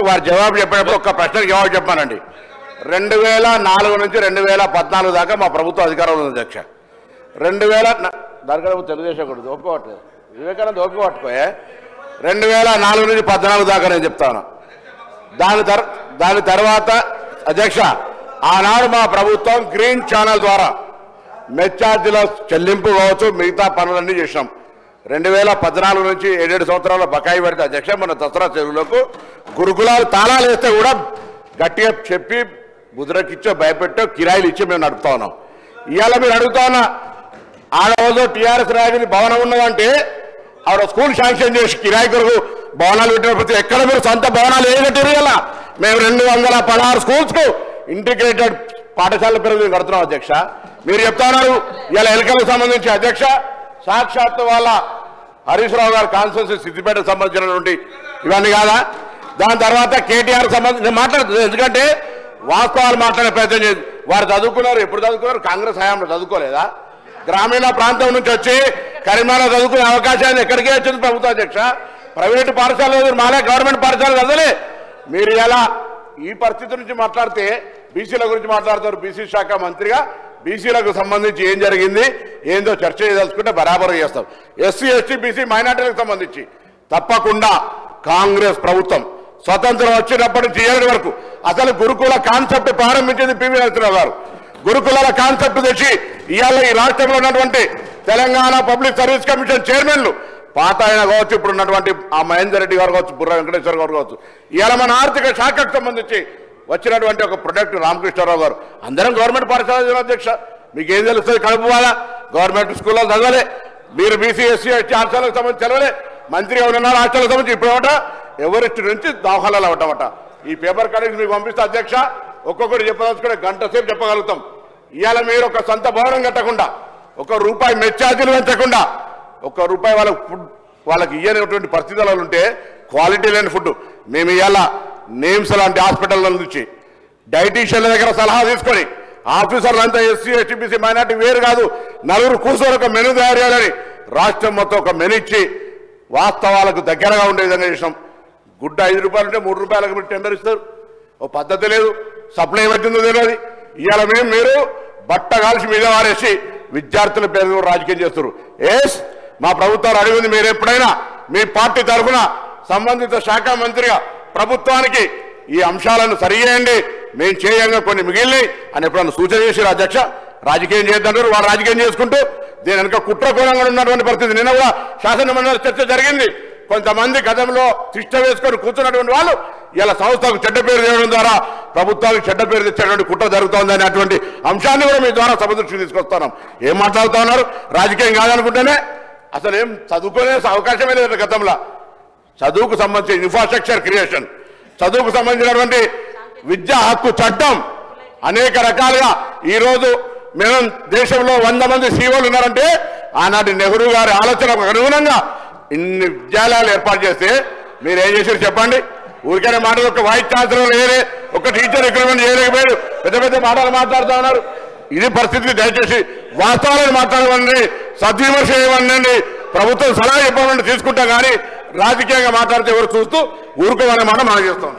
వారి జవాబు చెప్పినప్పుడు ఒక్క ప్రశ్నకు జవాబు చెప్పానండి. 2004 నుంచి 2014 దాకా మా ప్రభుత్వం అధికారంలో ఉంది అధ్యక్ష. 2000 దానికన్నా తెలుగుదేశం కూడా ఒప్పుకోవట్లేదు, వివేకానంద ఒప్పుకోవట్టుకోయే. 2004 నుంచి 14 దాకా నేను చెప్తాను. దాని తర్వాత అధ్యక్ష ఆనాడు మా ప్రభుత్వం గ్రీన్ ఛానల్ ద్వారా మెచ్చార్జీల చెల్లింపు కావచ్చు, మిగతా పనులన్నీ చేసినాం. 2014 నుంచి 7 సంవత్సరాల బకాయి పడితే అధ్యక్ష మన దసరా చెరువులకు గురుకులాలు తాళాలు వేస్తే కూడా గట్టిగా చెప్పి ముద్రకిచ్చో భయపెట్టో కిరాయిలు ఇచ్చి మేము నడుపుతా ఉన్నాం. ఇవాళ మీరు అడుగుతా ఉన్నా, ఆడవాళ్ళు టీఆర్ఎస్ రాజధాని భవనం ఉన్నదంటే ఆవిడ స్కూల్ శాంక్షన్ చేసి కిరాయి కొరకు భవనాలు పెట్టిన ప్రతి ఎక్కడ మీరు సొంత భవనాలు ఏ కట్టారు? ఇలా మేము 216 స్కూల్స్కు ఇంటిగ్రేటెడ్ పాఠశాల పేరు కడుతున్నాం అధ్యక్ష. మీరు చెప్తా ఉన్నారు ఇలా ఎన్నికలకు సంబంధించి అధ్యక్ష సాక్షాత్తు వాళ్ళ హరీష్ రావు గారు కాన్స్టిట్యూన్సీ సిద్దిపేటకు సంబంధించినటువంటి ఇవన్నీ కాదా? దాని తర్వాత కేటీఆర్ సంబంధించి నేను మాట్లాడుతుంది, ఎందుకంటే వాస్తవాలు మాట్లాడే ప్రయత్నం చేసి వారు చదువుకున్నారు. ఎప్పుడు చదువుకున్నారు? కాంగ్రెస్ హయాంలో చదువుకోలేదా? గ్రామీణ ప్రాంతం నుంచి వచ్చి కరీంనగర్ చదువుకునే అవకాశాన్ని ఎక్కడికే వచ్చింది ప్రభుత్వ అధ్యక్ష. ప్రైవేటు పాఠశాలలు మాలే, గవర్నమెంట్ పాఠశాలలు చదవలే. మీరు ఎలా ఈ పరిస్థితి నుంచి మాట్లాడితే బీసీల గురించి మాట్లాడతారు. బీసీ శాఖ మంత్రిగా బీసీలకు సంబంధించి ఏం జరిగింది ఏందో చర్చ చేయదలుచుకుంటే బరాబరు చేస్తాం. ఎస్సీ ఎస్టీ బీసీ మైనార్టీలకు సంబంధించి తప్పకుండా కాంగ్రెస్ ప్రభుత్వం స్వతంత్రం వచ్చినప్పటి నుంచి ఏడు వరకు అసలు గురుకుల కాన్సెప్ట్ ప్రారంభించింది పివి నరసింహరావు గారు. గురుకులాల కాన్సెప్ట్ తెచ్చి ఇవాళ ఈ రాష్ట్రంలో ఉన్నటువంటి తెలంగాణ పబ్లిక్ సర్వీస్ కమిషన్ చైర్మన్లు పాత ఆయన కావచ్చు, ఇప్పుడు ఉన్నటువంటి ఆ మహేందర్ రెడ్డి గారు కావచ్చు, బుర్ర వెంకటేశ్వర గారు కావచ్చు, ఇవాళ మన ఆర్థిక శాఖకు సంబంధించి వచ్చినటువంటి ఒక ప్రొడక్ట్ రామకృష్ణారావు గారు. అందరం గవర్నమెంట్ పాఠశాల అధ్యక్ష. మీకు ఏం తెలుస్తుంది? కడుపు వాళ్ళ గవర్నమెంట్ స్కూల్లో చదవలే. మీరు బీసీ ఎస్సీ ఎస్టీ హాస్టల్కి సంబంధించి చదవలే. మంత్రి ఎవరున్నారు హాస్టల్కి సంబంధించి ఇప్పుడు అవట ఎవరిస్ట్ నుంచి దాఖలాలు అవటమట. ఈ పేపర్ కటింగ్స్ మీకు పంపిస్తే అధ్యక్ష ఒక్కొక్కటి చెప్పదలుచుకుంటే గంట సేపు చెప్పగలుగుతాం. ఇవాళ మీరు ఒక సొంత భవనం కట్టకుండా, ₹1 మెచ్చార్జీలు పెంచకుండా, ₹1 వాళ్ళకి ఇయ్యనటువంటి పరిస్థితులలో ఉంటే క్వాలిటీ లేని ఫుడ్ మేము ఇవాళ నేమ్స్ లాంటి హాస్పిటల్ నుంచి డైటీషియన్ల దగ్గర సలహా తీసుకొని ఆఫీసర్లంతా ఎస్సీ ఎస్టీ బీసీ మైనార్టీ వేరు కాదు, నలుగురు కూర్చొని ఒక మెనూ తయారు చేయాలని రాష్ట్రం మొత్తం ఒక మెనూ ఇచ్చి వాస్తవాలకు దగ్గరగా ఉండే విధంగా చేసినాం. గుడ్డ ₹5 ఉంటే ₹3 మీరు టెండర్ ఇస్తారు. ఓ పద్ధతి లేదు, సప్లై పెట్టిందో తెలియదు. ఇవాళ మీరు బట్ట కాల్చి మీద వారేసి విద్యార్థుల పేరు రాజకీయం చేస్తారు. మా ప్రభుత్వాలు అడిగింది, మీరు ఎప్పుడైనా మీ పార్టీ తరఫున సంబంధిత శాఖ మంత్రిగా ప్రభుత్వానికి ఈ అంశాలను సరిచేయండి, మేము చేయంగా కొన్ని మిగిలినాయి అని ఎప్పుడన్నా సూచన చేసి అధ్యక్ష రాజకీయం చేద్దంటారు. వారు రాజకీయం చేసుకుంటూ దీని వెనుక కుట్రకోణంగా ఉన్నటువంటి పరిస్థితి. నిన్న కూడా శాసనమండలి చర్చ జరిగింది. కొంతమంది గతంలో తిష్ట వేసుకొని కూర్చున్నటువంటి వాళ్ళు ఇలా సంస్థకు చెడ్డ పేరు చేయడం ద్వారా ప్రభుత్వానికి చెడ్డ పేరు తెచ్చేటువంటి కుట్ర జరుగుతోంది అనేటువంటి అంశాన్ని కూడా మీ ద్వారా సభ దృష్టికి తీసుకొస్తున్నాం. ఏం మాట్లాడుతూ ఉన్నారు? రాజకీయం కాదనుకుంటేనే అసలు ఏం చదువుకునే అవకాశమే లేదు. గతంలో చదువుకు సంబంధించిన ఇన్ఫ్రాస్ట్రక్చర్ క్రియేషన్, చదువుకు సంబంధించినటువంటి విద్యా హక్కు చట్టం అనేక రకాలుగా ఈరోజు మేము దేశంలో 100 మంది సీఓలు ఉన్నారంటే ఆనాటి నెహ్రూ గారి ఆలోచనకు అనుగుణంగా ఇన్ని విద్యాలయాలు ఏర్పాటు చేస్తే మీరు ఏం చేశారు చెప్పండి? ఊరికైనా మాటలు ఒక వైస్ ఛాన్సలర్ వేరే ఒక టీచర్ రిక్రూట్మెంట్ చేయలేకపోయారు. పెద్ద పెద్ద మాటలు మాట్లాడుతూ ఉన్నారు. ఇది పరిస్థితి. దయచేసి వాస్తవాలను మాట్లాడమని, సద్విమర్శ చేయమనండి, ప్రభుత్వం సలహా చెప్పమని తీసుకుంటాం. కానీ రాజకీయంగా మాట్లాడితే ఎవరు చూస్తూ ఊరుకోమనే మాట మనం చేస్తాం.